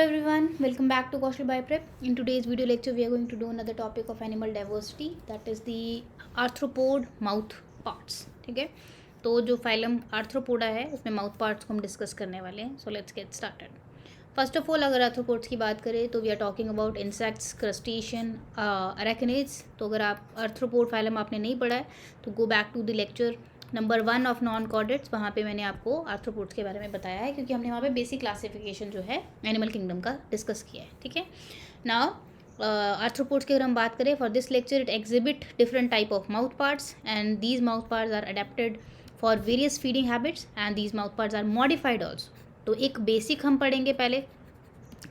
Hello everyone, welcome back to Kaushal Bioprep. In today's video lecture, we are going to do another topic of animal diversity, that is the arthropod mouth parts. ठीक है, तो जो phylum arthropoda है उसमें mouth parts को हम discuss करने वाले हैं. So let's get started. First of all, अगर आर्थ्रोपोड्स की बात करें तो we are talking about insects, crustacean, arachnids. तो अगर आप आर्थ्रोपोड फाइलम आपने नहीं पढ़ा है तो go back to the lecture number 1 of non chordates. वहाँ पे मैंने आपको आर्थ्रोपोड्स के बारे में बताया है, क्योंकि हमने वहाँ पे बेसिक क्लासिफिकेशन जो है एनिमल किंगडम का डिस्कस किया है. ठीक है, नाउ आर्थ्रोपोड्स की अगर हम बात करें, for this lecture it exhibit different type of mouth parts and these mouth parts are adapted for various feeding habits and these mouth parts are modified also. तो एक बेसिक हम पढ़ेंगे पहले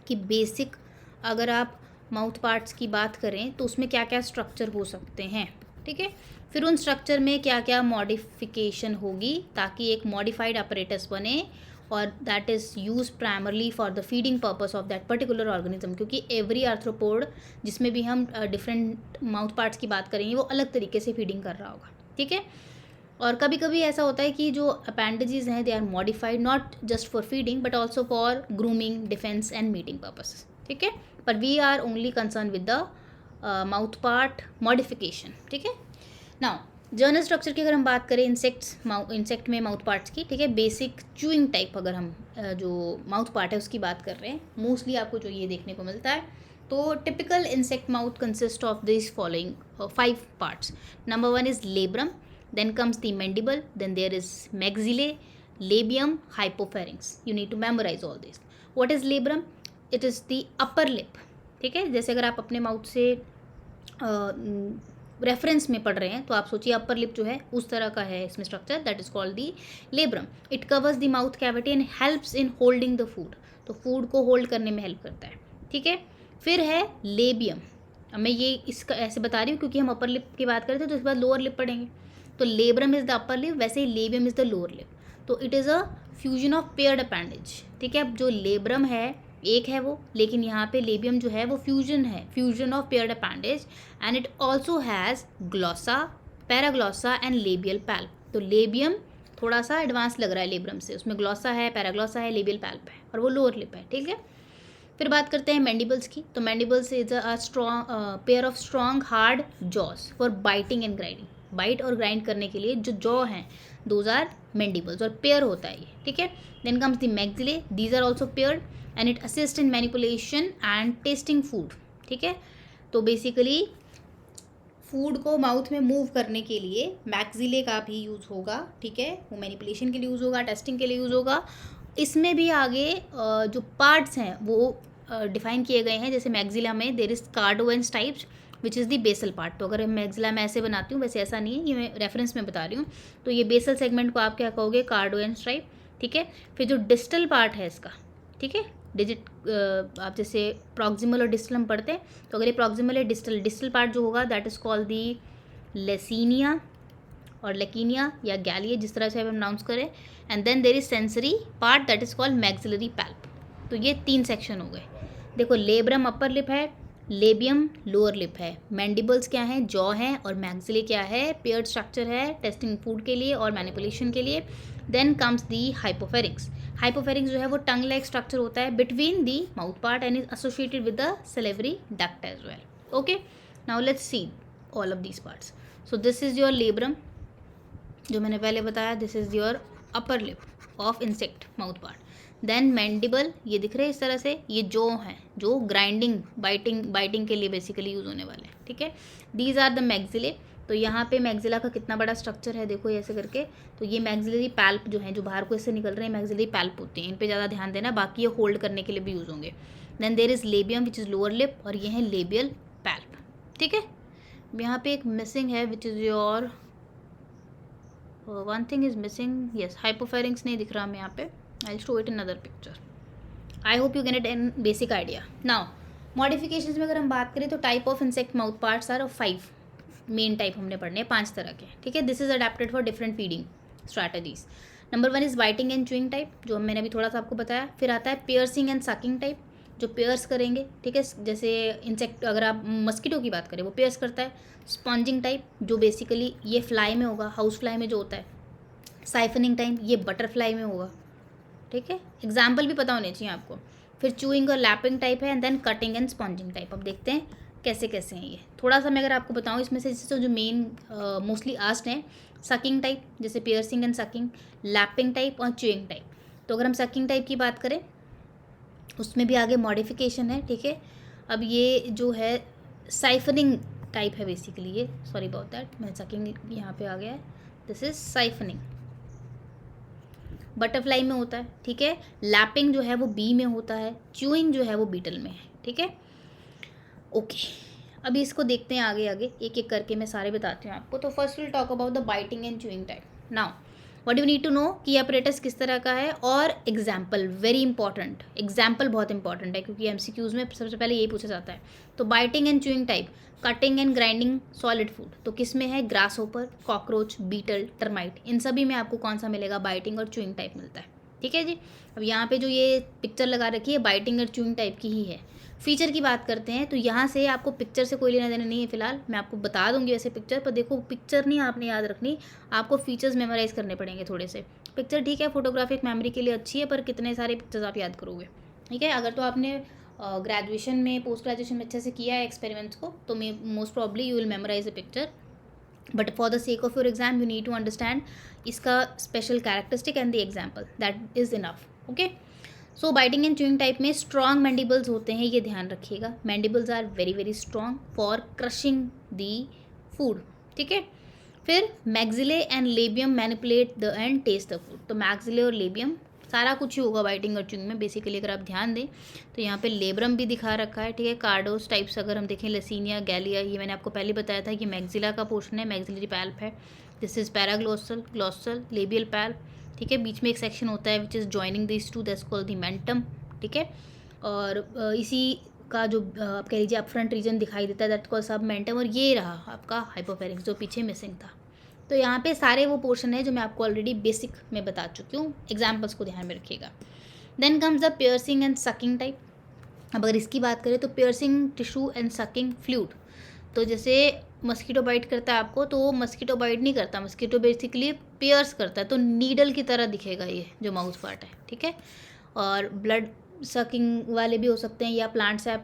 कि बेसिक अगर आप माउथ पार्ट्स की बात करें तो उसमें क्या क्या स्ट्रक्चर हो सकते हैं. ठीक है, फिर उन स्ट्रक्चर में क्या क्या मॉडिफिकेशन होगी ताकि एक मॉडिफाइड अपरेटस बने और that is use primarily for the feeding purpose of that particular organism. क्योंकि एवरी आर्थ्रोपोड जिसमें भी हम डिफरेंट माउथ पार्ट्स की बात करेंगे वो अलग तरीके से फीडिंग कर रहा होगा. ठीक है, और कभी कभी ऐसा होता है कि जो अपेंडेजेस हैं they are modified not just for feeding but also for grooming, defence and mating purpose. ठीक है, पर we are only concern with the mouth part modification. ठीक है, नाउ जर्नल स्ट्रक्चर की अगर हम बात करें इंसेक्ट में माउथ पार्ट्स की, ठीक है, बेसिक चूइंग टाइप अगर हम जो माउथ पार्ट है उसकी बात कर रहे हैं, मोस्टली आपको जो ये देखने को मिलता है. तो typical insect mouth consist of this following 5 parts. Number 1 is labrum, then comes the mandible, then there is maxillae, labium, hypopharynx. You need to memorize all this. What is labrum? It is the upper lip. ठीक है, जैसे अगर आप अपने mouth से reference में पढ़ रहे हैं तो आप सोचिए अपर लिप जो है उस तरह का है इसमें structure, that is called the labrum. It covers the mouth cavity and helps in holding the food. तो फूड को होल्ड करने में हेल्प करता है. ठीक है, फिर है लेबियम. अब मैं ये इसका ऐसे बता रही हूँ क्योंकि हम अपर लिप की बात करते हैं तो इसके बाद लोअर लिप पढ़ेंगे. तो labrum is the upper lip, वैसे ही labium is the lower lip. तो it is a fusion of paired appendage. ठीक है, अब जो लेब्रम है एक है वो, लेकिन यहाँ पे लेबियम जो है वो फ्यूजन है, fusion of paired appendage, and it also has glossa, paraglossa and labial palp. तो लेबियम थोड़ा सा एडवांस लग रहा है लेब्रम से, उसमें ग्लॉसा है, पैराग्लॉसा है, लेबियल पैल्प है और वो लोअर लिप है. ठीक है, फिर बात करते हैं मैंडिबल्स की. तो mandibles is a strong pair of strong hard jaws for biting and grinding. Bite और ग्राइंड करने के लिए जो जॉ हैं दोज आर मैंडिबल्स और पेयर होता है ये. ठीक है, then comes the maxillae, these are also paired and it assist in manipulation and tasting food. ठीक है, तो बेसिकली फूड को माउथ में मूव करने के लिए मैक्सिले का भी यूज़ होगा. ठीक है, वो मैनिपुलेशन के लिए यूज़ होगा, टेस्टिंग के लिए यूज़ होगा. इसमें भी आगे जो पार्ट्स हैं वो डिफाइन किए गए हैं. जैसे मैक्सिला में there is cardo and stipes which is the basal part. तो अगर मैक्सिला में ऐसे बनाती हूँ, वैसे ऐसा नहीं है, ये मैं रेफरेंस में बता रही हूँ. तो ये बेसल सेगमेंट को आप क्या कहोगे, कार्डोवेंस टाइप. ठीक है, फिर जो डिस्टल पार्ट है इसका, ठीक है, डिजिट आप जैसे प्रॉक्सिमल और डिस्टल हम पढ़ते हैं, तो अगर ये प्रॉक्सिमल है, डिस्टल पार्ट जो होगा दैट इज़ कॉल्ड दी लेसिनिया और लेकिनिया या गैलिया, जिस तरह से हम अनाउंस करें. And then there is sensory part that is called maxillary palp. तो ये 3 सेक्शन हो गए. देखो, लेब्रम अपर लिप है, लेबियम लोअर लिप है, मैंडिबल्स क्या हैं, जॉ हैं, और मैक्सिले क्या है, पेयर्ड स्ट्रक्चर है टेस्टिंग फूड के लिए और मैनिपुलेशन के लिए. Then comes the हाइपोफेरिंक्स. हाइपोफेरिंक्स जो है वो टंग लाइक स्ट्रक्चर होता है between the mouth part and is associated with the salivary duct as well. Okay, now let's see all of these parts. So this is your labrum जो मैंने पहले बताया, this is your upper lip of insect mouth part. Then mandible, ये दिख रहे हैं इस तरह से, ये जो हैं जो ग्राइंडिंग बाइटिंग के लिए बेसिकली यूज़ होने वाले हैं. ठीक है, दीज आर द मैक्सिले. तो यहाँ पे मैक्सिला का कितना बड़ा स्ट्रक्चर है देखो ऐसे करके. तो ये मैक्सिलरी पैल्प जो हैं, जो बाहर को इससे निकल रहे हैं, मैक्सिलरी पैल्प होते हैं, इन पे ज़्यादा ध्यान देना, बाकी ये होल्ड करने के लिए भी यूज़ होंगे. Then there is labium which is lower lip, और ये है लेबियल पैल्प. ठीक है, यहाँ पे एक मिसिंग है which is your one thing is missing, yes, हाइपोफेरिंक्स नहीं दिख रहा हमें यहाँ पे. I'll show it in another picture. I hope you get an basic idea. Now, modifications में अगर हम बात करें तो type of insect mouth parts are 5 main type हमने पढ़ने हैं, 5 तरह के. ठीक है, this is adapted for different feeding strategies. Number 1 is biting and chewing type, जो मैंने अभी थोड़ा सा आपको बताया. फिर आता है पियर्सिंग एंड सकिंग टाइप, जो पेयर्स करेंगे. ठीक है, जैसे इंसेक्ट अगर आप मस्कीटो की बात करें वो पेयर्स करता है. स्पॉन्जिंग टाइप जो बेसिकली ये फ्लाई में होगा, हाउस फ्लाई में जो होता है. साइफनिंग टाइप ये बटरफ्लाई में होगा. ठीक है, एग्जाम्पल भी पता होने चाहिए आपको. फिर चूइंग और लैपिंग टाइप है, and then cutting and sponging type. अब देखते हैं कैसे कैसे हैं ये। थोड़ा सा मैं अगर आपको बताऊँ इसमें से जैसे जो मेन मोस्टली आस्क्ड हैं, सकिंग टाइप जैसे piercing and sucking, lapping type और च्यूइंग टाइप। तो अगर हम सकिंग टाइप की बात करें उसमें भी आगे मॉडिफिकेशन है, ठीक है। अब ये जो है साइफनिंग टाइप है बेसिकली ये, सॉरी अबाउट दैट, मैं सकिंग यहाँ पे आ गया है, दिस इज साइफनिंग, बटरफ्लाई में होता है, ठीक है। लैपिंग जो है वो बी में होता है, च्यूइंग जो है वो बीटल में है, ठीक है। ओके, अभी इसको देखते हैं आगे आगे, एक एक करके मैं सारे बताती हूँ आपको। तो first will talk about the biting and chewing type. Now what you need to know कि अपरेटस किस तरह का है, और एग्जाम्पल वेरी इंपॉर्टेंट, एग्जाम्पल बहुत इंपॉर्टेंट है क्योंकि एमसीक्यूज में सबसे पहले यही पूछा जाता है। तो biting and chewing type, cutting and grinding solid food, तो किस में है, grasshopper, cockroach, beetle, termite, इन सभी में आपको कौन सा मिलेगा, बाइटिंग और च्यूइंग टाइप मिलता है, ठीक है जी। अब यहाँ पे जो ये पिक्चर लगा रखी है बाइटिंग और च्यूइंग टाइप की ही है। फीचर की बात करते हैं तो यहाँ से आपको पिक्चर से कोई लेना देना नहीं है फिलहाल, मैं आपको बता दूंगी वैसे पिक्चर, पर देखो पिक्चर नहीं आपने याद रखनी, आपको फीचर्स मेमोराइज करने पड़ेंगे थोड़े से। पिक्चर ठीक है फोटोग्राफिक मेमोरी के लिए अच्छी है, पर कितने सारे पिक्चर्स आप याद करोगे, ठीक है। अगर तो आपने ग्रेजुएशन में पोस्ट ग्रेजुएशन में अच्छे से किया है एक्सपेरिमेंट्स को, तो may most probably you will memorize a picture, but for the sake of your exam you need to understand इसका special characteristic and the example, that is enough, okay. So biting and chewing type में strong mandibles होते हैं, ये ध्यान रखिएगा, mandibles are very very strong for crushing the food, ठीक है। फिर maxillae and labium manipulate the and taste the food, तो मैग्जिले और लेबियम सारा कुछ ही होगा बाइटिंग और च्यूइंग में बेसिकली। अगर आप ध्यान दें तो यहाँ पे लेब्रम भी दिखा रखा है, ठीक है। कार्डोस टाइप्स अगर हम देखें, लसीनिया, गैलिया, ये मैंने आपको पहले बताया था कि मैग्जिला का पोर्शन है, मैग्जिलरी पैल्प है, this is paraglossal, glossal, labial palp, ठीक है। बीच में एक सेक्शन होता है which is joining this two, that's called the mentum, ठीक है। और इसी का जो आप कह लीजिए अप फ्रंट रीजन दिखाई देता है दैट कॉल्ड सब मेंटम, और ये रहा आपका हाइपोफेरिंक्स जो पीछे मिसिंग था। तो यहाँ पे सारे वो पोर्शन है जो मैं आपको ऑलरेडी बेसिक में बता चुकी हूँ, एग्जाम्पल्स को ध्यान में रखिएगा। Then comes the piercing and sucking type. अब अगर इसकी बात करें तो piercing tissue and sucking fluid, तो जैसे मस्कीटो बाइट करता है आपको, तो वो मस्कीटो बाइट नहीं करता, मस्कीटो बेसिकली पियर्स करता है, तो नीडल की तरह दिखेगा ये जो माउथ पार्ट है, ठीक है। और ब्लड सकिंग वाले भी हो सकते हैं, या प्लांट से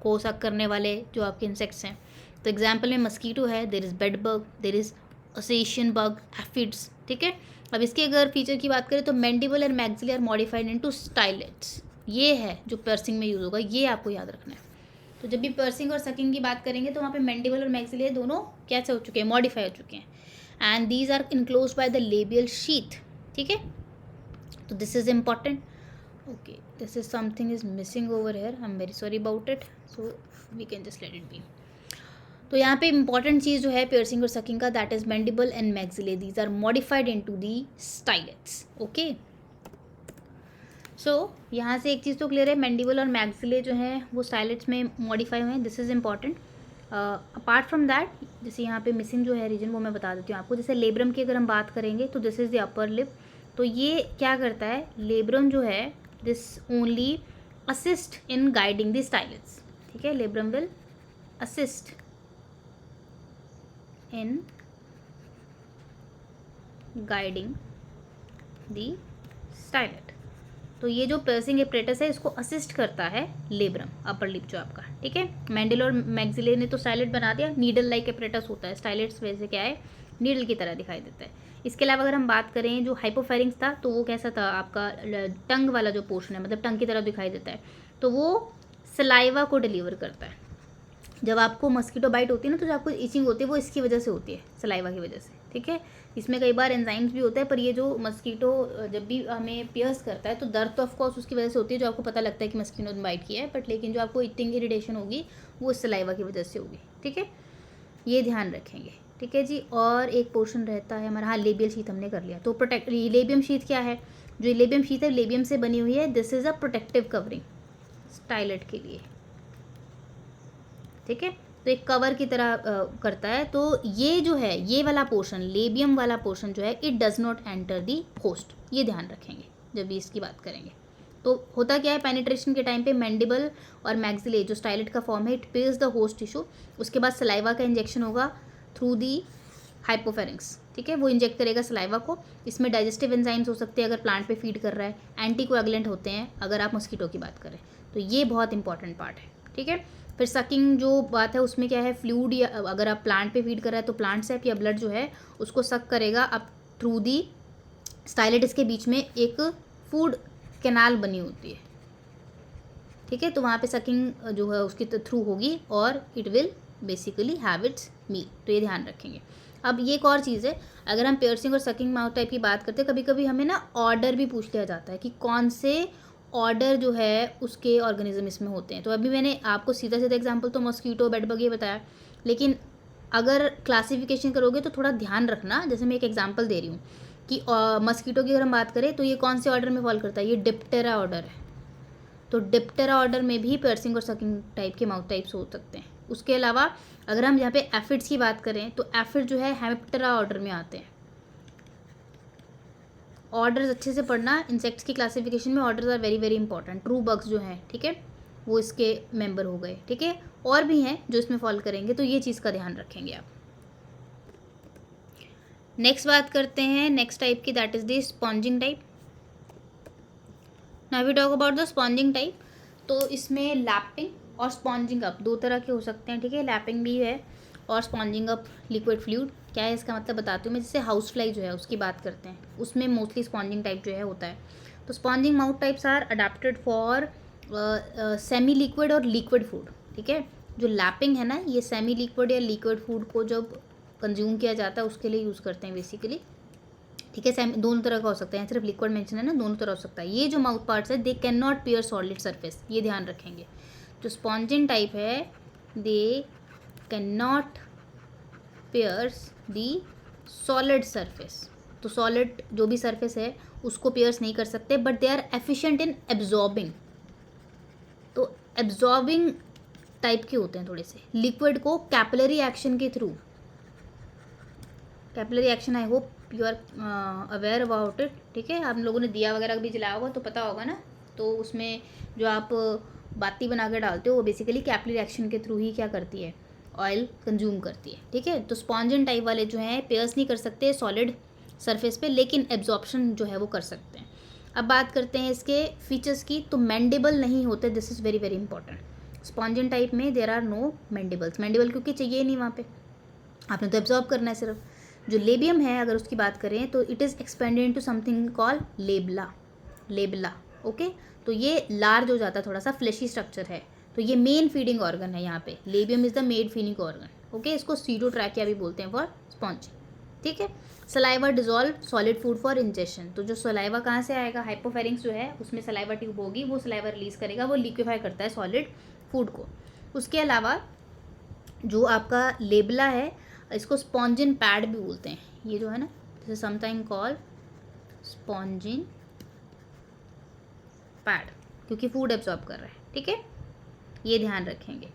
को सक करने वाले जो आपके इंसेक्ट्स हैं। तो एग्जाम्पल में मस्कीटो है, there is bed bug, there is assassin bug, aphids, ठीक है। अब इसके अगर फीचर की बात करें तो mandible and maxillae are modified into stylets, ये है जो पर्सिंग में यूज़ होगा, ये आपको याद रखना है। तो जब भी पर्सिंग और सकिंग की बात करेंगे तो वहाँ पे मैंडिबल और मैग्जिले दोनों कैसे हो चुके हैं, मॉडिफाई हो चुके हैं, and these are enclosed by the labial sheath, ठीक है। तो this is important, okay, this is something is missing over here, I am very sorry about it, so we can just let it be. तो यहाँ पे important चीज़ जो है piercing और sucking का, that is mandible and maxillae, these are modified into the stylets, okay. So यहाँ से एक चीज़ तो क्लियर है, मैंडिबल और मैग्जिले जो हैं वो स्टाइलेट्स में मॉडिफाई हुए हैं, this is important. Apart from that, जैसे यहाँ पे मिसिंग जो है रीजन वो मैं बता देती हूँ आपको। जैसे लेब्रम की अगर हम बात करेंगे तो this is the upper lip, तो ये क्या करता है, लेब्रम जो है this only assist in guiding the stylets, ठीक है। Labrum will assist in guiding the stylet, तो ये जो पर्सिंग एपरेटस है इसको असिस्ट करता है लेब्रम, अपर लिप जो आपका, ठीक है। मैंडिल और मैग्जिले ने तो स्टाइलेट बना दिया, नीडल लाइक एपरेटस होता है, स्टाइलेट्स वैसे क्या है, नीडल की तरह दिखाई देता है। इसके अलावा अगर हम बात करें जो हाइपोफेरिंक्स था तो वो कैसा था आपका, टंग वाला जो पोर्शन है, मतलब टंग की तरह दिखाई देता है, तो वो सलाइवा को डिलीवर करता है। जब आपको मस्कीटो बाइट होती है ना तो जो आपको इचिंग होती है वो इसकी वजह से होती है, सलाइवा की वजह से, ठीक है। इसमें कई बार एंजाइम्स भी होता है, पर ये जो मस्कीटो जब भी हमें पियर्स करता है तो दर्द तो ऑफकोर्स उसकी वजह से होती है, जो आपको पता लगता है कि मस्कीटो ने बाइट किया है, बट लेकिन जो आपको इटिंग इरिटेशन होगी वो सलाइवा की वजह से होगी, ठीक है। ये ध्यान रखेंगे, ठीक है जी। और एक पोर्शन रहता है हमारा, हाँ लेबियल शीथ हमने कर लिया, तो प्रोटेक्ट, लेबियम शीथ क्या है, जो लेबियम शीथ है लेबियम से बनी हुई है, this is a protective covering stylet के लिए, ठीक है। तो एक कवर की तरह करता है, तो ये जो है ये वाला पोर्शन, लेबियम वाला पोर्शन जो है, it does not enter the host, ये ध्यान रखेंगे जब भी इसकी बात करेंगे। तो होता क्या है, पेनिट्रेशन के टाइम पे मैंडिबल और मैग्जिले जो स्टाइलेट का फॉर्म है, it pays the host tissue, उसके बाद सलाइवा का इंजेक्शन होगा थ्रू दी हाइपोफेरिंक्स, ठीक है, वो इंजेक्ट करेगा सलाइवा को। इसमें डाइजेस्टिव एंजाइम्स हो सकते हैं अगर प्लांट पे फीड कर रहा है, एंटीकोएगुलेंट होते हैं अगर आप मस्कीटो की बात करें, तो ये बहुत इंपॉर्टेंट पार्ट है, ठीक है। फिर सकिंग जो बात है उसमें क्या है, फ्लूइड, या अगर आप प्लांट पे फीड कर रहा है तो प्लांट सेप या ब्लड जो है उसको सक करेगा अब थ्रू दी स्टाइलेट्स के बीच में एक फूड कैनाल बनी होती है, ठीक है। तो वहाँ पे सकिंग जो है उसकी थ्रू होगी और it will basically have its meal, तो ये ध्यान रखेंगे। अब ये एक और चीज़ है, अगर हम पियर्सिंग और सकिंग माउथ टाइप की बात करते हैं, कभी कभी हमें ना ऑर्डर भी पूछ लिया जाता है कि कौन से ऑर्डर जो है उसके ऑर्गेनिज्म इसमें होते हैं। तो अभी मैंने आपको सीधा सीधा एग्जांपल तो मॉस्किटो, बेड बग ये बताया, लेकिन अगर क्लासिफिकेशन करोगे तो थोड़ा ध्यान रखना। जैसे मैं एक एग्जांपल दे रही हूँ कि मस्कीटो की अगर हम बात करें तो ये कौन से ऑर्डर में फॉल करता है, ये डिप्टेरा ऑर्डर है। तो डिप्टेरा ऑर्डर में भी पियर्सिंग और सकिंग टाइप के माउथ टाइप्स हो सकते हैं। उसके अलावा अगर हम यहाँ पे एफिड्स की बात करें तो एफिड जो है हेमिप्टेरा ऑर्डर में आते हैं। ऑर्डर्स अच्छे से पढ़ना, इंसेक्ट्स की क्लासिफिकेशन में orders are very very important. True bugs जो हैं, ठीक है, वो इसके मेंबर हो गए, ठीक है। और भी हैं जो इसमें फॉल करेंगे, तो ये चीज़ का ध्यान रखेंगे आप। नेक्स्ट बात करते हैं नेक्स्ट टाइप की, that is the sponging type. Now we talk about the sponging type. तो इसमें लैपिंग और स्पॉन्जिंग अप दो तरह के हो सकते हैं, ठीक है। लैपिंग भी है और स्पॉन्जिंग अप लिक्विड फ्लूइड। क्या है इसका मतलब बताती हूँ मैं। जैसे हाउस फ्लाई जो है उसकी बात करते हैं, उसमें मोस्टली स्पॉन्जिंग टाइप जो है होता है। तो sponging mouth types are adapted for semi liquid और लिक्विड फूड, ठीक है। जो लैपिंग है ना, ये सेमी लिक्विड या लिक्विड फूड को जब कंज्यूम किया जाता है उसके लिए यूज़ करते हैं बेसिकली, ठीक है। सेमी दोनों तरह का हो सकता है, सिर्फ लिक्विड मेंशन है ना, दोनों तरह हो सकता है। ये जो माउथ पार्ट्स है they can not pierce solid surface, ये ध्यान रखेंगे। जो स्पॉन्जिंग टाइप है they can not pierce the solid surface. तो सॉलिड जो भी सरफेस है उसको पियर्स नहीं कर सकते, but they are efficient in absorbing. तो एब्जॉर्बिंग टाइप के होते हैं थोड़े से। लिक्विड को कैपिलरी एक्शन के थ्रू, capillary action, I hope you are aware about it, ठीक है। आप लोगों ने दिया वगैरह भी जलाया होगा तो पता होगा ना। तो उसमें जो आप बाती बना के डालते हो वो बेसिकली कैपिलरी एक्शन के थ्रू ही क्या करती है, ऑयल कंज्यूम करती है, ठीक है। तो स्पॉन्जन टाइप वाले जो हैं पेयर्स नहीं कर सकते सॉलिड सरफेस पे, लेकिन एब्जॉर्प्शन जो है वो कर सकते हैं। अब बात करते हैं इसके फीचर्स की। तो मैंडिबल नहीं होते, this is very very important. Sponging type में there are no mandibles. Mandible क्योंकि चाहिए नहीं वहाँ पे, आपने तो एब्जॉर्ब करना है सिर्फ। जो लेबियम है अगर उसकी बात करें तो it is expanded into something call labella, labella, okay. तो ये लार्ज हो जाता है, थोड़ा सा फ्लैशी स्ट्रक्चर है। तो ये मेन फीडिंग ऑर्गन है यहाँ पे, labium is the main feeding organ, okay. इसको सीडोट्रैकिया भी बोलते हैं फॉर स्पॉन्ज, ठीक है। Saliva dissolve solid food for injection. तो जो सलाइवा कहाँ से आएगा, हाइपोफेरिंक्स जो है उसमें सलाइवा ट्यूब होगी, वो सलाइवा रिलीज करेगा, वो लिक्विफाई करता है सॉलिड फूड को। उसके अलावा जो आपका लेबला है, इसको स्पॉन्जिन पैड भी बोलते हैं। ये जो है ना, जैसे समटाइम कॉल स्पॉन्जिन पैड, क्योंकि फूड एब्जॉर्ब कर रहा है, ठीक है, ये ध्यान रखेंगे।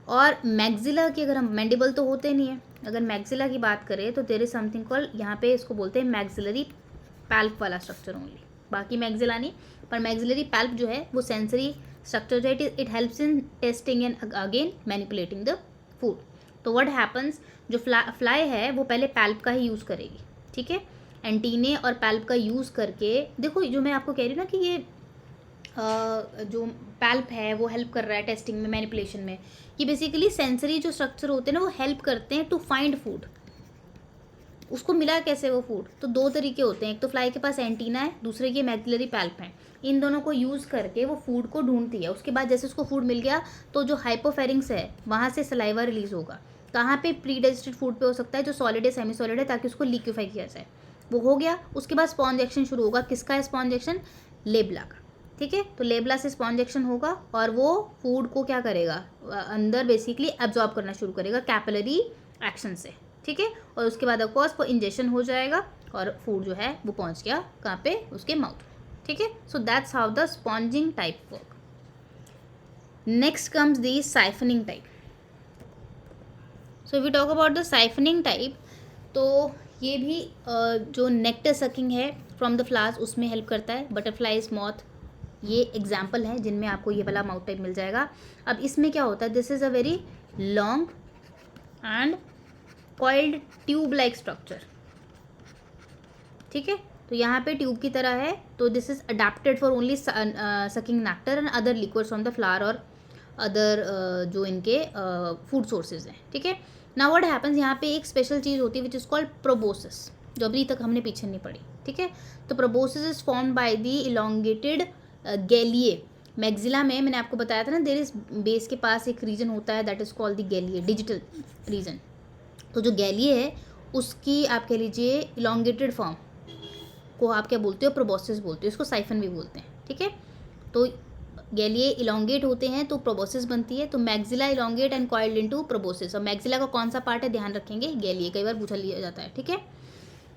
और मैग्जिला की अगर हम, मैंडिबल तो होते नहीं है, अगर मैग्जिला की बात करें तो देयर इज समथिंग कॉल, यहाँ पे इसको बोलते हैं मैग्जिलरी पैल्प वाला स्ट्रक्चर ओनली, बाकी मैग्जिला नहीं। पर मैग्जिलरी पैल्प जो है वो सेंसरी स्ट्रक्चर जो है, it helps in testing and again manipulating the food. तो व्हाट हैपन्स, जो फ्लाई है वो पहले पैल्प का ही यूज़ करेगी, ठीक है। एंटीने और पैल्प का यूज़ करके, देखो जो मैं आपको कह रही हूँ ना कि ये जो पैल्प है वो हेल्प कर रहा है टेस्टिंग में, मैनिपुलेशन में। ये बेसिकली सेंसरी जो स्ट्रक्चर होते हैं ना वो हेल्प करते हैं टू फाइंड फूड। उसको मिला कैसे वो फूड, तो दो तरीके होते हैं, एक तो फ्लाई के पास एंटीना है, दूसरे की मैग्जिलरी पैल्प है। इन दोनों को यूज़ करके वो फूड को ढूंढती है। उसके बाद जैसे उसको फूड मिल गया तो जो हाइपोफेरिंक्स है वहाँ से सलाइवा रिलीज होगा। कहाँ पे, प्री डाइजेस्टेड फूड पे हो सकता है जो सॉलिड है, सेमी सॉलिड है, ताकि उसको लिक्विफाई किया जाए। वो हो गया, उसके बाद स्पॉन्ज एक्शन शुरू होगा। किसका है स्पॉन्ज एक्शन, लेबला का, ठीक है। तो लेबला से स्पॉन्ज एक्शन होगा और वो फूड को क्या करेगा, अंदर बेसिकली एब्जॉर्ब करना शुरू करेगा कैपिलरी एक्शन से, ठीक है। और उसके बाद ऑफकोर्स वो इंजेक्शन हो जाएगा और फूड जो है वो पहुंच गया कहाँ पे, उसके माउथ, ठीक है। So that's how the sponging type work. Next comes the siphoning type. So if we talk about the siphoning type, तो ये भी जो नेक्टर सकिंग है फ्रॉम द फ्लावर्स उसमें हेल्प करता है। बटरफ्लाईज, मॉथ, ये एग्जाम्पल हैं जिनमें आपको ये वाला माउथ टाइप मिल जाएगा। अब इसमें क्या होता है, this is a very long and coiled tube like structure, ठीक है। तो यहाँ पे ट्यूब की तरह है, तो this is adapted for only sucking nectar and other liquids from the flower और अदर जो इनके फूड सोर्सेज हैं, ठीक है। नाउ व्हाट हैपन्स, यहाँ पे एक स्पेशल चीज़ होती है विच इज़ कॉल्ड प्रोबोसिस, जो अभी तक हमने पीछे नहीं पढ़ी, ठीक है। तो proboscis is formed by the elongated galeae. Maxilla में मैंने आपको बताया था ना, देयर इज बेस के पास एक रीजन होता है that is called the galeae, digital region. तो जो गैलिए है उसकी आप कह लीजिए इलोंगेटेड फॉर्म को आप क्या बोलते हो, प्रोबोसिस बोलते हो, इसको साइफन भी बोलते हैं, ठीक है। तो गैलिए इलोंगेट होते हैं तो प्रोबोसिस बनती है। तो maxilla elongate and coiled into proboscis. और मैग्जिला का कौन सा पार्ट है ध्यान रखेंगे, गैलिए, कई बार पूछा लिया जाता है, ठीक है।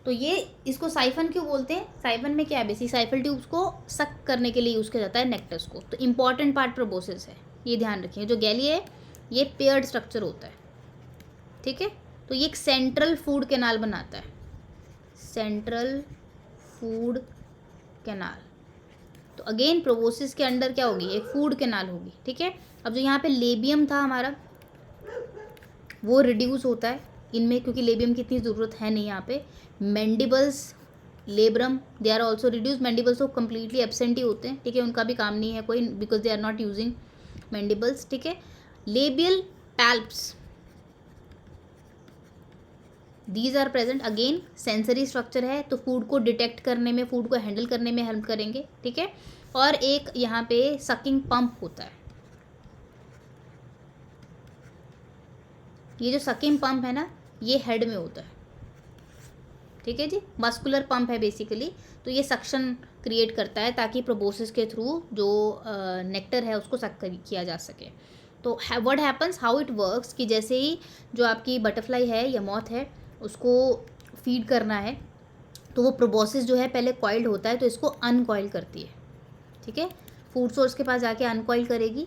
तो ये इसको साइफन क्यों बोलते हैं, साइफन में क्या है, बेसिक साइफल ट्यूब्स को सक करने के लिए यूज़ किया जाता है नेक्टर्स को। तो इंपॉर्टेंट पार्ट प्रोबोसिस है, ये ध्यान रखिए। जो गैलिए है ये पेयर्ड स्ट्रक्चर होता है, ठीक है। तो ये एक सेंट्रल फूड कैनाल बनाता है, सेंट्रल फूड कैनाल। तो अगेन प्रोबोसिस के अंडर क्या होगी, एक फूड कैनाल होगी, ठीक है। अब जो यहाँ पे लेबियम था हमारा वो रिड्यूस होता है इनमें, क्योंकि लेबियम की इतनी ज़रूरत है नहीं यहाँ पे। Mandibles, labrum, they are also reduce. Mandibles तो कम्प्लीटली एब्सेंट ही होते हैं, ठीक है, उनका भी काम नहीं है कोई, because they are not using mandibles, ठीक है। Labial palps, these are present, again sensory structure है, तो फूड को डिटेक्ट करने में, फूड को हैंडल करने में हेल्प करेंगे, ठीक है। और एक यहाँ पे सकिंग पंप होता है, ये जो सकिंग पंप है ना ये हेड में होता है, ठीक है जी, मस्कुलर पंप है बेसिकली। तो ये सक्शन क्रिएट करता है ताकि प्रोबोसिस के थ्रू जो नेक्टर है उसको सक किया जा सके। तो what happens, how it works, कि जैसे ही जो आपकी बटरफ्लाई है या मॉथ है उसको फीड करना है, तो वो प्रोबोसिस जो है पहले कॉइल्ड होता है तो इसको अनकॉइल करती है, ठीक है। फूड सोर्स के पास जाके अनकॉइल करेगी,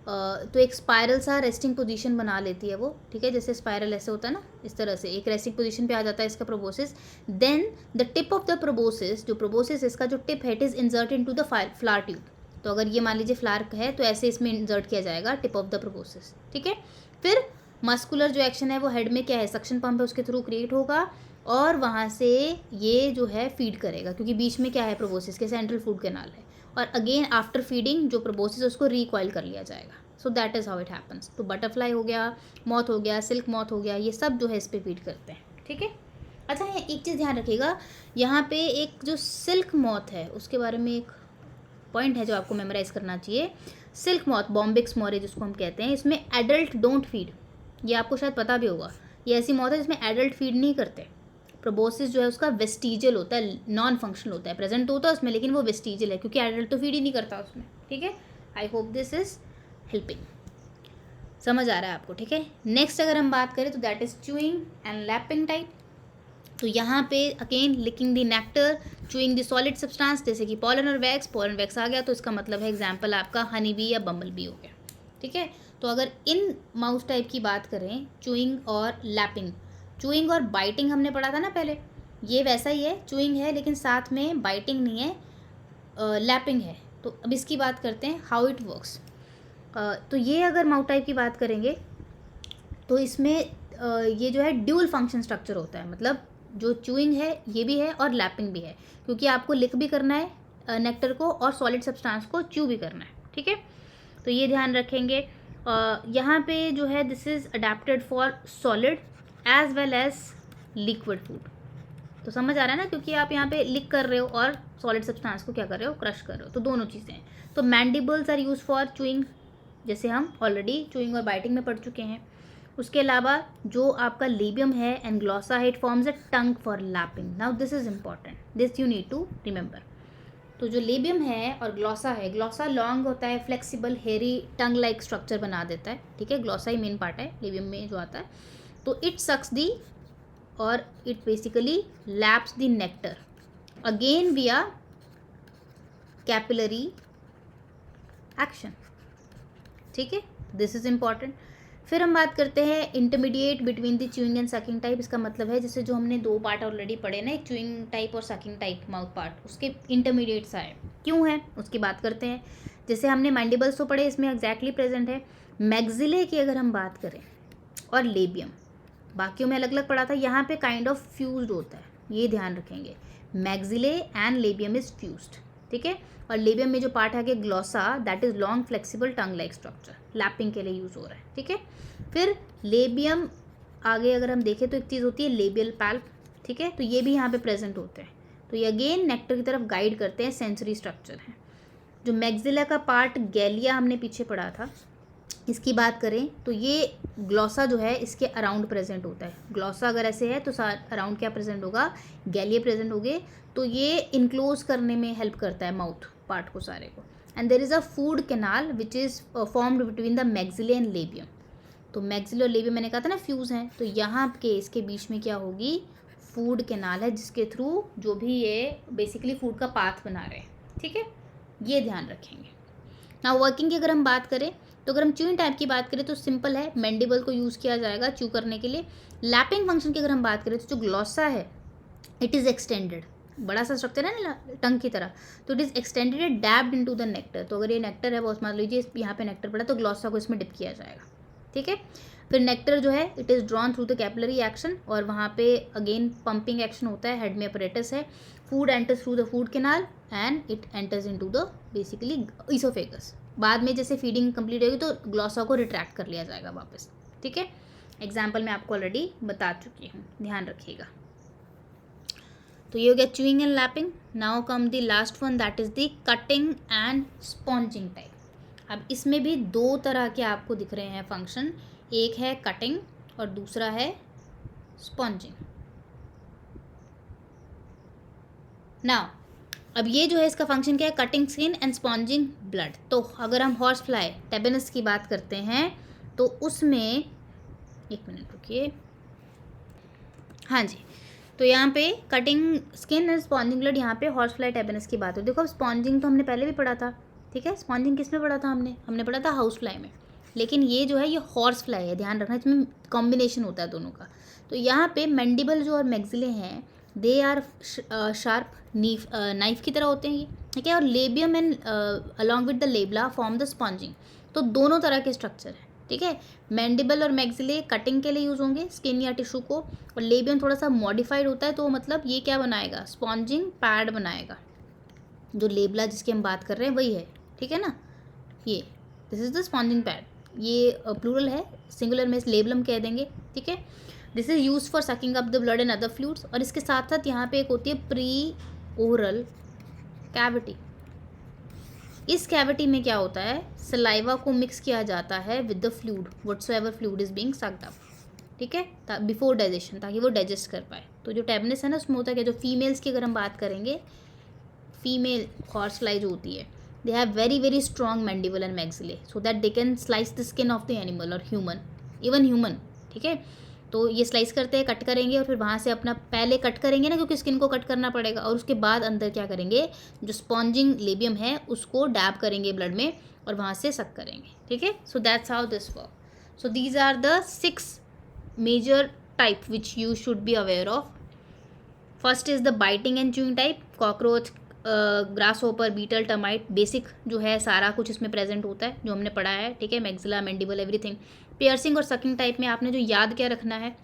तो एक स्पायरल सा रेस्टिंग पोजीशन बना लेती है वो, ठीक है। जैसे स्पायरल ऐसे होता है ना, इस तरह से एक रेस्टिंग पोजीशन पे आ जाता है इसका proboscis. Then the tip of the proboscis, जो प्रोबोसिस इसका जो टिप है, it is insert into the flower tube. तो अगर ये मान लीजिए फ्लावर है तो ऐसे इसमें इंसर्ट किया जाएगा टिप ऑफ द प्रोबोसिस, ठीक है। फिर मस्कुलर जो एक्शन है वो हेड में क्या है, सक्शन पंप है, उसके थ्रू क्रिएट होगा और वहाँ से ये जो है फीड करेगा, क्योंकि बीच में क्या है, प्रोबोसिस के सेंट्रल फूड कैनाल है। और अगेन आफ्टर फीडिंग जो प्रोबोसिस उसको रिकॉइल कर लिया जाएगा। So that is how it happens. तो बटरफ्लाई हो गया, मॉथ हो गया, सिल्क मॉथ हो गया, ये सब जो है इस पर फीड करते हैं, ठीक है। अच्छा है, एक चीज़ ध्यान रखिएगा, यहाँ पे एक जो सिल्क मॉथ है उसके बारे में एक पॉइंट है जो आपको मेमोराइज करना चाहिए। सिल्क मॉथ, बॉम्बिक्स मोरे जिसको हम कहते हैं, इसमें एडल्ट डोंट फीड, ये आपको शायद पता भी होगा। ये ऐसी मॉथ है जिसमें एडल्ट फीड नहीं करते। प्रोबोसिस जो है उसका वेस्टिजियल होता है, नॉन फंक्शनल होता है, प्रेजेंट तो होता है उसमें लेकिन वो वेस्टिजियल है, क्योंकि एडल्ट तो फीड ही नहीं करता उसमें, ठीक है। I hope this is helping, समझ आ रहा है आपको, ठीक है। नेक्स्ट अगर हम बात करें तो that is chewing and lapping type. तो यहाँ पे again licking the nectar, chewing the solid substance, जैसे कि पॉलन और वैक्स। पॉलन वैक्स आ गया तो इसका मतलब है एग्जाम्पल आपका हनी बी या बम्बल बी हो गया, ठीक है। तो अगर इन माउस टाइप की बात करें, चूइंग और लैपिंग, चूइंग और बाइटिंग हमने पढ़ा था ना पहले, ये वैसा ही है, चूइंग है लेकिन साथ में बाइटिंग नहीं है, लैपिंग है। तो अब इसकी बात करते हैं हाउ इट वर्क्स। तो ये अगर माउथ टाइप की बात करेंगे तो इसमें ये जो है ड्यूल फंक्शन स्ट्रक्चर होता है, मतलब जो च्यूइंग है ये भी है और लैपिंग भी है, क्योंकि आपको लिक भी करना है नेक्टर को और सॉलिड सब्सटेंस को च्यू भी करना है, ठीक है। तो ये ध्यान रखेंगे। यहाँ पे जो है this is adapted for solid as well as liquid food. तो समझ आ रहा है ना, क्योंकि आप यहाँ पे लिक कर रहे हो और सॉलिड सब्सटेंस को क्या कर रहे हो, क्रश कर रहे हो, तो दोनों चीज़ें हैं। तो mandibles are use for chewing, जैसे हम ऑलरेडी च्यूइंग और बाइटिंग में पढ़ चुके हैं। उसके अलावा जो आपका लेबियम है एंड ग्लॉसा है, it forms a tongue for lapping. Now this is important, this you need to remember. तो जो लेबियम है और ग्लॉसा है, ग्लॉसा लॉन्ग होता है, फ्लेक्सिबल हेयरी टंग लाइक स्ट्रक्चर बना देता है, ठीक है। ग्लॉसा ही मेन पार्ट है लेबियम में जो आता है। तो इट सक्स दी और it basically lapse the nectar again विया कैपिलरी एक्शन, ठीक है। This is important. फिर हम बात करते हैं intermediate between the chewing and sucking type. इसका मतलब है जैसे जो हमने दो पार्ट ऑलरेडी पढ़े ना, एक च्यूइंग टाइप और सकिंग टाइप माउथ पार्ट, उसके इंटरमीडिएट सा है, क्यों है उसकी बात करते हैं। जैसे हमने मैंडिबल्स तो पढ़े, इसमें एग्जैक्टली प्रेजेंट है। मैग्जिले की अगर हम बात करें और लेबियम, बाकियों में अलग अलग पढ़ा था, यहाँ पे काइंड ऑफ फ्यूज्ड होता है, ये ध्यान रखेंगे। Maxillae and labium is fused, ठीक है। और लेबियम में जो पार्ट है कि glossa, that is long flexible tongue like structure, lapping के लिए यूज हो रहा है, ठीक है। फिर लेबियम आगे अगर हम देखें तो एक चीज़ होती है लेबियल पैल्प, ठीक है, तो ये भी यहाँ पे प्रेजेंट होते हैं। तो ये अगेन नेक्टर की तरफ गाइड करते हैं, सेंसरी स्ट्रक्चर है। जो मैक्सिला का पार्ट गैलिया हमने पीछे पढ़ा था, इसकी बात करें तो ये ग्लॉसा जो है इसके अराउंड प्रेजेंट होता है। ग्लॉसा अगर ऐसे है तो अराउंड क्या प्रेजेंट होगा, गैलिया प्रेजेंट होंगे। तो ये इनक्लोज करने में हेल्प करता है माउथ पार्ट को सारे को। And there is a food canal which is formed between the maxillae and labium. तो मैक्सिलो और लेबियम मैंने कहा था ना फ्यूज़ हैं, तो यहाँ के इसके बीच में क्या होगी, फूड कैनाल है, जिसके थ्रू जो भी ये बेसिकली फूड का पाथ बना रहे हैं, ठीक है, ये ध्यान रखेंगे। ना वर्किंग की अगर हम बात करें तो अगर हम च्यूइंग टाइप की बात करें तो सिंपल है, मैंडिबल को यूज़ किया जाएगा च्यू करने के लिए। लैपिंग फंक्शन की अगर हम बात करें तो जो ग्लॉसा है इट इज़ एक्सटेंडेड, बड़ा सा स्ट्रक्चर है ना टंग की तरह, तो it is extended dabbed into the nectar. तो अगर ये नेक्टर है वो मान लीजिए यहाँ पे नेक्टर पड़ा तो ग्लॉसा को इसमें डिप किया जाएगा, ठीक है। फिर नेक्टर जो है it is drawn through the capillary action, और वहाँ पे अगेन पंपिंग एक्शन होता है, हेड में अपरेटस है। Food enters through the food canal and it enters into the basically oesophagus. बाद में जैसे फीडिंग कंप्लीट होगी तो ग्लॉसा को रिट्रैक्ट कर लिया जाएगा वापस, ठीक है। एग्जाम्पल मैं आपको ऑलरेडी बता चुकी हूँ, ध्यान रखिएगा। तो ये हो गया chewing and lapping. Now come the last one, that is the cutting and sponging type. अब इसमें भी दो तरह के आपको दिख रहे हैं फंक्शन, एक है कटिंग और दूसरा है स्पॉन्जिंग। नाउ अब ये जो है इसका फंक्शन क्या है, cutting skin and sponging blood. तो अगर हम हॉर्स फ्लाई टेबेनस की बात करते हैं तो उसमें, एक मिनट रुकिए, हाँ जी, तो यहाँ पे cutting skin and sponging blood, यहाँ पे हॉर्स फ्लाई टेबेनस की बात हो। देखो अब स्पॉन्जिंग तो हमने पहले भी पढ़ा था, ठीक है। स्पॉन्जिंग किस में पढ़ा था, हमने पढ़ा था हाउस फ्लाई में, लेकिन ये जो है ये हॉर्स फ्लाई है, ध्यान रखना इसमें कॉम्बिनेशन होता है दोनों का। तो यहाँ पे मैंडिबल जो और मैक्सिले हैं दे आर शार्प नाइफ की तरह होते हैं ये, ठीक है। और labium and along with the labella form the sponging. तो दोनों तरह के स्ट्रक्चर है, ठीक है। मैंडिबल और मैक्सिले कटिंग के लिए यूज़ होंगे स्किन या टिश्यू को, और लेबियम थोड़ा सा मॉडिफाइड होता है, तो मतलब ये क्या बनाएगा, स्पॉन्जिंग पैड बनाएगा। जो लेबला जिसकी हम बात कर रहे हैं वही है, ठीक है ना, ये this is the sponging pad. ये प्लूरल है, सिंगुलर में लेबलम कह देंगे, ठीक है। This is use for sucking up the blood and other fluids. और इसके साथ साथ यहाँ पे एक होती है प्री ओरल कैविटी। इस कैविटी में क्या होता है, सलाइवा को मिक्स किया जाता है with the fluid whatsoever fluid is being sucked up, ठीक है, बिफोर डाइजेशन, ताकि वो डाइजेस्ट कर पाए। तो जो टेबनेस है ना उसमें होता है कि जो फीमेल्स की अगर हम बात करेंगे, फीमेल हॉर्स फ्लाई जो होती है, they have very very strong mandible and maxillae so that they can slice the skin of the animal और ह्यूमन, इवन ह्यूमन, ठीक है। तो ये स्लाइस करते हैं, कट करेंगे, और फिर वहाँ से अपना पहले कट करेंगे ना, क्योंकि स्किन को कट करना पड़ेगा, और उसके बाद अंदर क्या करेंगे, जो स्पॉन्जिंग लेबियम है उसको डैब करेंगे ब्लड में और वहाँ से सक करेंगे, ठीक है। So that's how this work. So these are the 6 major type which you should be aware of. First is the biting and chewing type, cockroach, grasshopper, beetle, termite, basic जो है सारा कुछ इसमें प्रेजेंट होता है जो हमने पढ़ा है, ठीक है, मैक्सिला, मैंडिबल, एवरीथिंग। पियर्सिंग और सकिंग टाइप में आपने जो याद क्या रखना है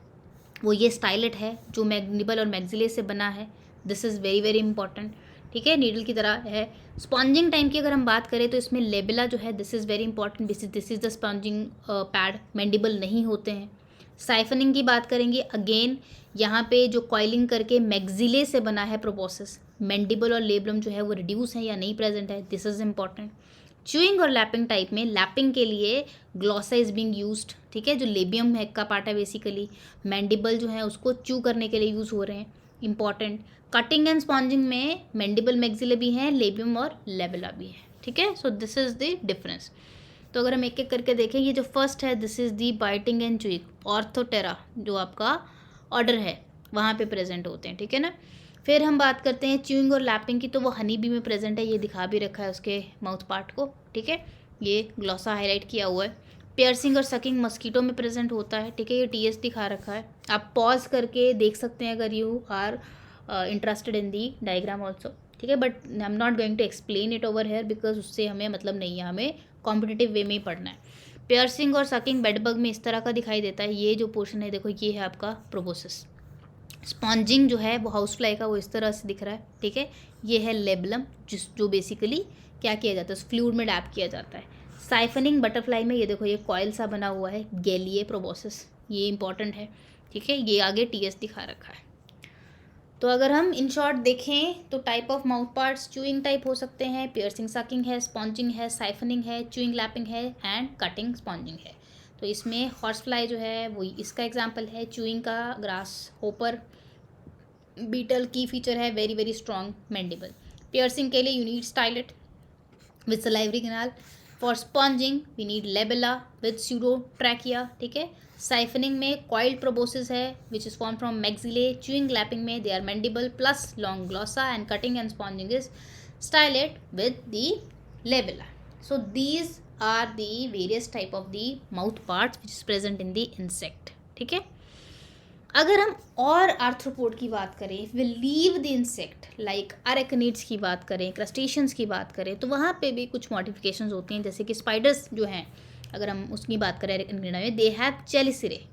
वो ये स्टाइलेट है जो मैंडिबल और मैक्सिले से बना है, this is very very important, ठीक है, नीडल की तरह है। स्पॉन्जिंग टाइम की अगर हम बात करें तो इसमें लेबिला जो है this is very important, this is the sponging pad, mandible नहीं होते हैं। साइफनिंग की बात करेंगे, अगेन यहाँ पे जो कॉइलिंग करके मैक्सिले से बना है प्रोपोसिस, मैंडिबल और लेब्रम जो है वो रिड्यूस है या नहीं प्रेजेंट है, दिस इज़ इंपॉर्टेंट। च्यूइंग और लैपिंग टाइप में लैपिंग के लिए ग्लॉसा इज बिंग यूज्ड, ठीक है, जो लेबियम है का पार्ट है बेसिकली, मैंडिबल जो है उसको च्यू करने के लिए यूज़ हो रहे हैं, इंपॉर्टेंट। कटिंग एंड स्पॉन्जिंग में मैंडिबल, मैक्सिले भी हैं, लेबियम और लेबेला भी है, ठीक है। So this is the difference. तो अगर हम एक एक करके देखें, ये जो फर्स्ट है this is the biting and chewing, orthoptera जो आपका ऑर्डर है वहाँ पे प्रेजेंट होते हैं, ठीक है ना। फिर हम बात करते हैं च्यूइंग और लैपिंग की, तो वो हनी बी में प्रेजेंट है, ये दिखा भी रखा है उसके माउथ पार्ट को, ठीक है, ये ग्लॉसा हाईलाइट किया हुआ है। पियर्सिंग और सकिंग मस्कीटो में प्रेजेंट होता है, ठीक है, ये टीएस दिखा रखा है, आप पॉज करके देख सकते हैं अगर you are interested in the diagram also, ठीक है, but I am not going to explain it over here because उससे हमें मतलब नहीं है, हमें कॉम्पिटिटिव वे में ही पढ़ना है। पियर्सिंग और सकिंग बेडबग में इस तरह का दिखाई देता है, ये जो पोर्शन है देखो ये है आपका प्रोबोसिस, स्पॉन्जिंग जो है वो हाउस फ्लाई का वो इस तरह से दिख रहा है, ठीक है। ये है लेबलम, जो बेसिकली क्या किया जाता है, फ्लूइड में डैप किया जाता है। साइफनिंग बटरफ्लाई में ये देखो ये कॉयल सा बना हुआ है, गैलिए प्रोबोसिस, ये इंपॉर्टेंट है, ठीक है। ये आगे टीएस दिखा रखा है। तो अगर हम इन शॉर्ट देखें तो type of mouth parts chewing type हो सकते हैं, पियर्सिंग सकिंग है, स्पॉन्जिंग है, साइफनिंग है, च्यूइंग लैपिंग है एंड कटिंग स्पॉन्जिंग है। तो इसमें हॉर्स फ्लाई जो है वो इसका एग्जाम्पल है, च्यूइंग का ग्रास होपर बीटल की फीचर है, very very strong mandible. Piercing के लिए you need stylet with salivary canal, for sponging we need labella with pseudotracheae, ठीक है। साइफनिंग में कॉइल्ड प्रोबोसिस है which is form from maxillae, chewing lapping में they are mandible plus long glossa and cutting and sponging is stylet with the labella. So these are the various type of the mouth parts which is present in the insect, ठीक है। अगर हम और arthropod की बात करें, if we leave the insect like arachnids की बात करें, क्रस्टेशियंस की बात करें, तो वहाँ पे भी कुछ मॉडिफिकेशंस होती हैं, जैसे कि स्पाइडर्स जो हैं, अगर हम उसकी बात करें अरेकनिडा में, दे हैव चेलिसिरे,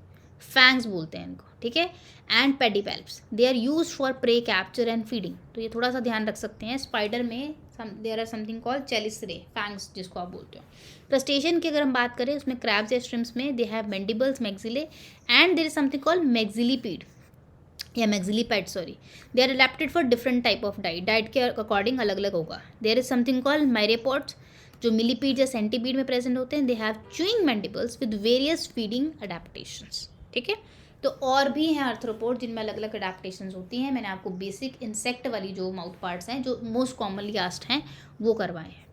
फैंग्स बोलते हैं इनको, ठीक है, and pedipalps, they are use for prey capture and feeding. तो ये थोड़ा सा ध्यान रख सकते हैं, स्पाइडर में there are something called chelicerae, fangs जिसको आप बोलते हो। क्रस्टेशियन की अगर हम बात करें, उसमें क्रैब्स या श्रिम्प्स में they have mandibles, maxillae and there is something called maxilliped या maxillipad, sorry. They are adapted for different type of diet के अकॉर्डिंग अलग अलग होगा। There is something called myriapods जो मिलीपीड या सेंटीपीड में प्रेजेंट होते हैं, they have chewing mandibles with various feeding adaptations, ठीक है। तो और भी हैं आर्थ्रोपोड जिनमें अलग अलग अडेप्टेशंस होती हैं। मैंने आपको बेसिक इंसेक्ट वाली जो माउथ पार्ट्स हैं जो मोस्ट कॉमनली आस्क्ड हैं वो करवाए हैं।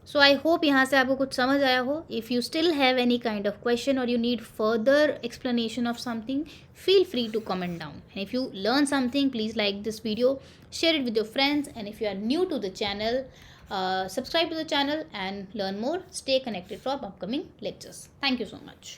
सो आई होप यहाँ से आपको कुछ समझ आया हो। If you still have any kind of question और you need further explanation of something, feel free to comment down. And if you learn something, please like this video, share it with your friends, and if you are new to the channel, subscribe to the channel and learn more. Stay connected for upcoming lectures. Thank you so much.